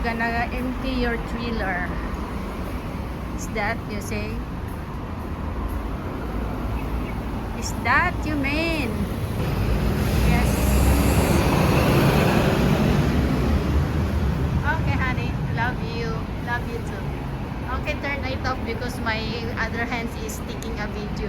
gonna empty your trailer. Is that you say? Is that you mean? Yes. Okay, honey. Love you. Love you too. Okay, turn it off because my other hand is taking a video.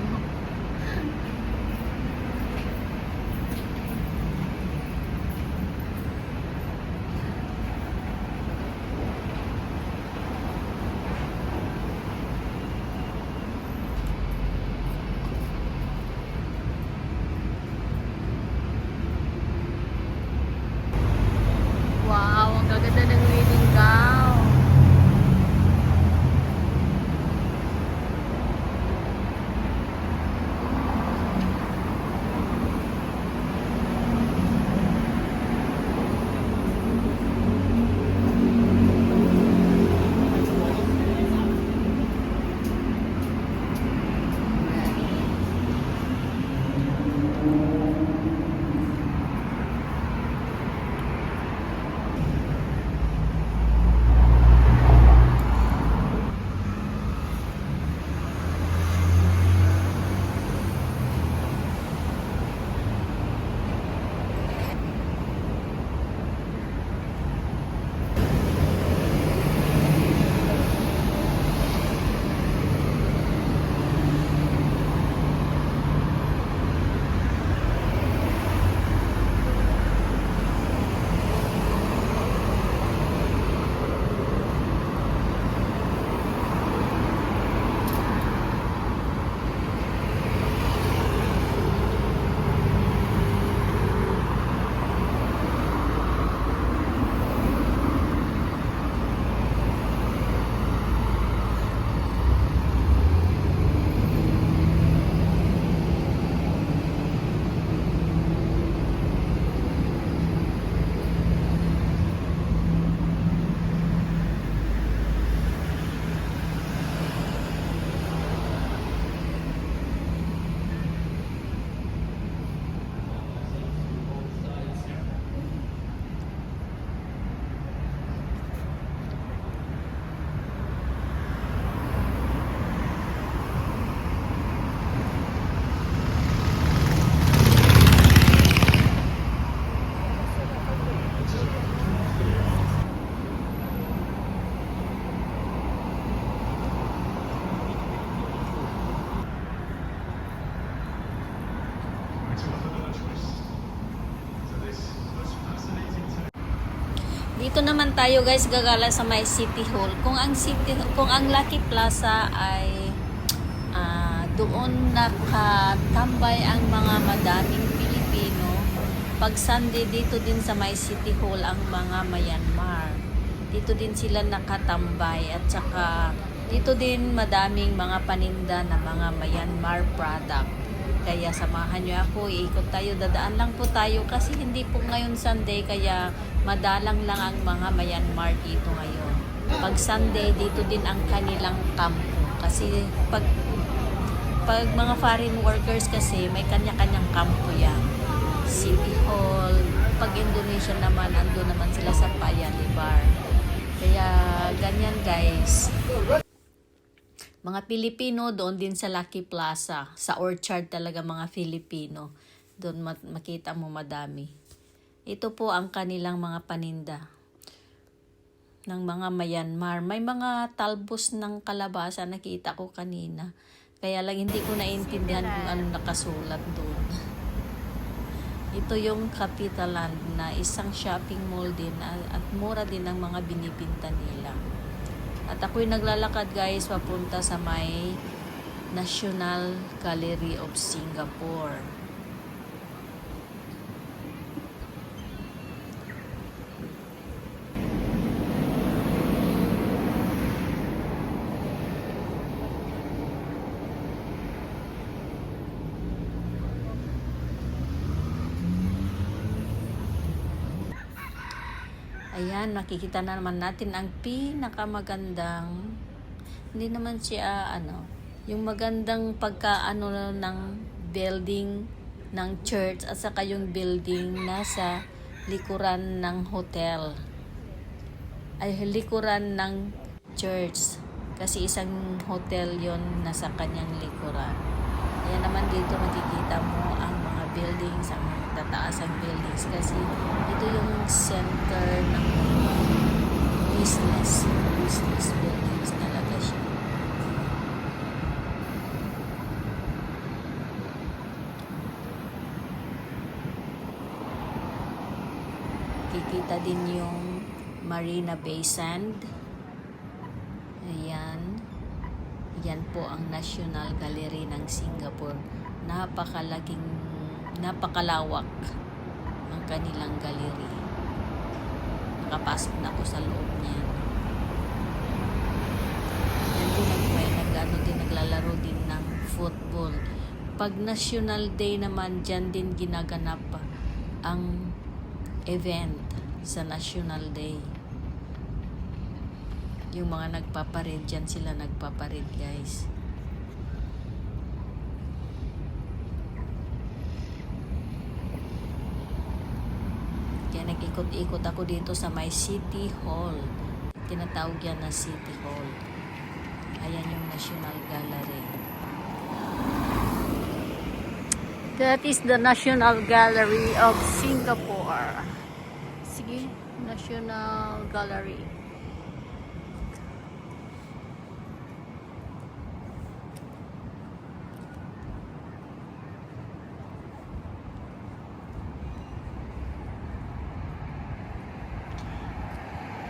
Wow, ang gaganda ng wedding gown. Dito naman tayo guys gagala sa may City Hall. Kung ang Lucky Plaza ay doon nakatambay ang mga madaming Pilipino. Pag Sunday dito din sa may City Hall ang mga Myanmar. Dito din sila nakatambay at saka dito din madaming mga paninda na mga Myanmar product. Kaya samahan nyo ako, iikot tayo, dadaan lang po tayo kasi hindi po ngayon Sunday kaya madalang lang ang mga Myanmar dito ngayon. Pag Sunday, dito din ang kanilang kampo. Kasi pag mga foreign workers kasi may kanya-kanyang kampo yan. City Hall, pag Indonesia naman, ando naman sila sa Payani Bar. Kaya ganyan guys. Mga Pilipino doon din sa Lucky Plaza. Sa Orchard talaga mga Filipino. Doon makita mo madami. Ito po ang kanilang mga paninda ng mga Myanmar. May mga talbos ng kalabasa nakita ko kanina. Kaya lang hindi ko naintindihan kung ano nakasulat doon. Ito yung Capitaland na isang shopping mall din at mura din ang mga binibinta nila. At ako'y naglalakad guys papunta sa may National Gallery of Singapore. Ayan, makikita na naman natin ang pinakamagandang, hindi naman siya yung magandang pagkaano ng building ng church at saka yung building nasa likuran ng hotel. ay likuran ng church. Kasi isang hotel yon nasa kanyang likuran. Kaya naman dito makikita mo ang mga buildings, ang mga tataasang buildings. Kasi ito yung center ng mga business buildings talaga siya. Kikita din yung Marina Bay Sand. Ayan. Yan po ang National Gallery ng Singapore. Napakalawak ang kanilang gallery. Nakapasok na ako sa loob niya. Yan din naglalaro din ng football. Pag National Day naman, dyan din ginaganap ang event sa National Day. Yung mga nagpapared, dyan sila nagpapared, guys. Kaya nag-ikot-ikot ako dito sa may City Hall. Tinatawag yan na City Hall. Ayan yung National Gallery. That is the National Gallery of Singapore. Sige, National Gallery.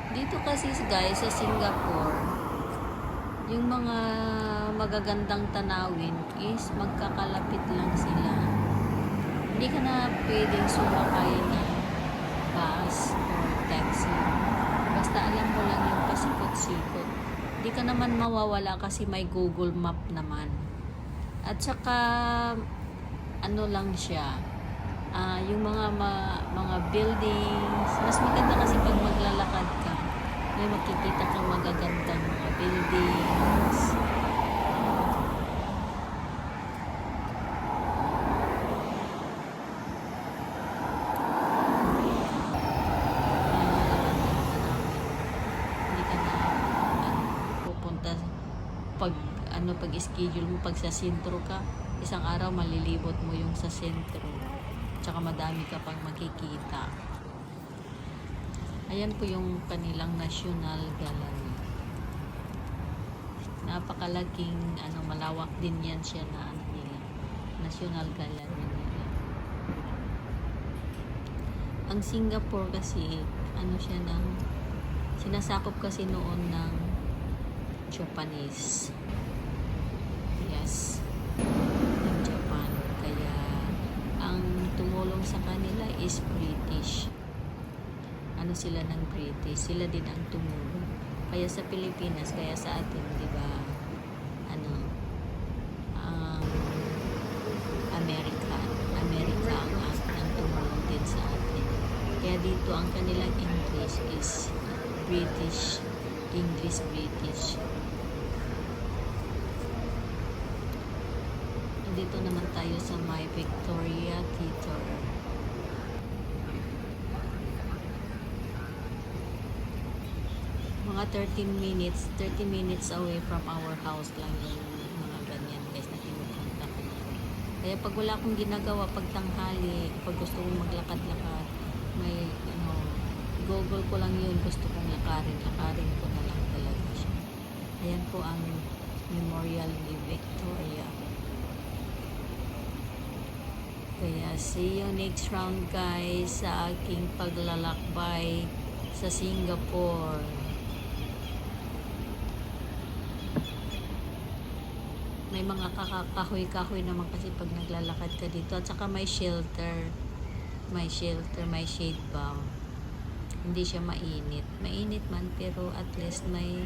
Dito kasi guys sa Singapore, yung mga magagandang tanawin is magkakalapit lang sila. Hindi ka na pwedeng sumakay ng bus or taxi. Basta alam mo lang yung pasikot-sikot. Hindi ka naman mawawala kasi may Google Map naman. At saka ano lang siya, yung mga buildings, mas maganda kasi pag maglalakad ka, may makikita kang magagandang mga buildings. Hindi ka na pupunta pag schedule mo, pag sa sentro ka, isang araw malilibot mo yung sa sentro. Tsaka madami ka pang makikita. Ayan po yung kanilang National Gallery. Napakalaking, malawak din yan siya na nila. National Gallery nila. Ang Singapore kasi, siya sinasakop kasi noon ng Japanese. Yes. Ng Japan. Kaya, ang tumulong sa kanila is British. Sila ng British, sila din ang tumulong. Kaya sa Pilipinas, kaya sa atin, di ba, Amerika ang tumulong din sa atin. Kaya dito ang kanilang English is British, British. Dito naman tayo sa may Victoria Theatre. Mga 30 minutes away from our house lang yung mga ganyan guys na pinupunta ko. Kaya pag wala akong ginagawa pag tanghali, pag gusto kong maglakad-lakad, may Google ko lang yun, gusto kong lakarin ko na lang talaga siya. Ayan po ang Memorial ni Victoria. Kaya see you next round guys sa aking paglalakbay sa Singapore. May mga kahoy-kahoy naman kasi pag naglalakad ka dito. At saka may shelter. May shade ba. Hindi siya mainit. Mainit man pero at least may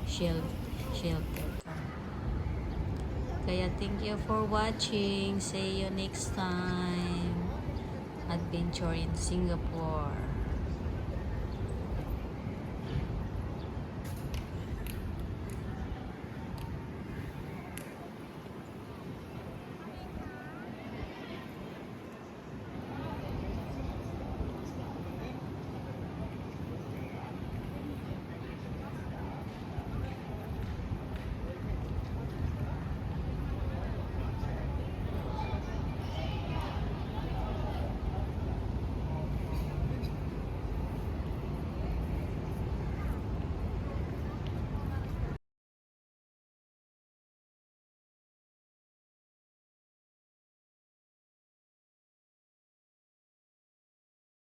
shelter ka. Kaya thank you for watching. See you next time. Adventure in Singapore.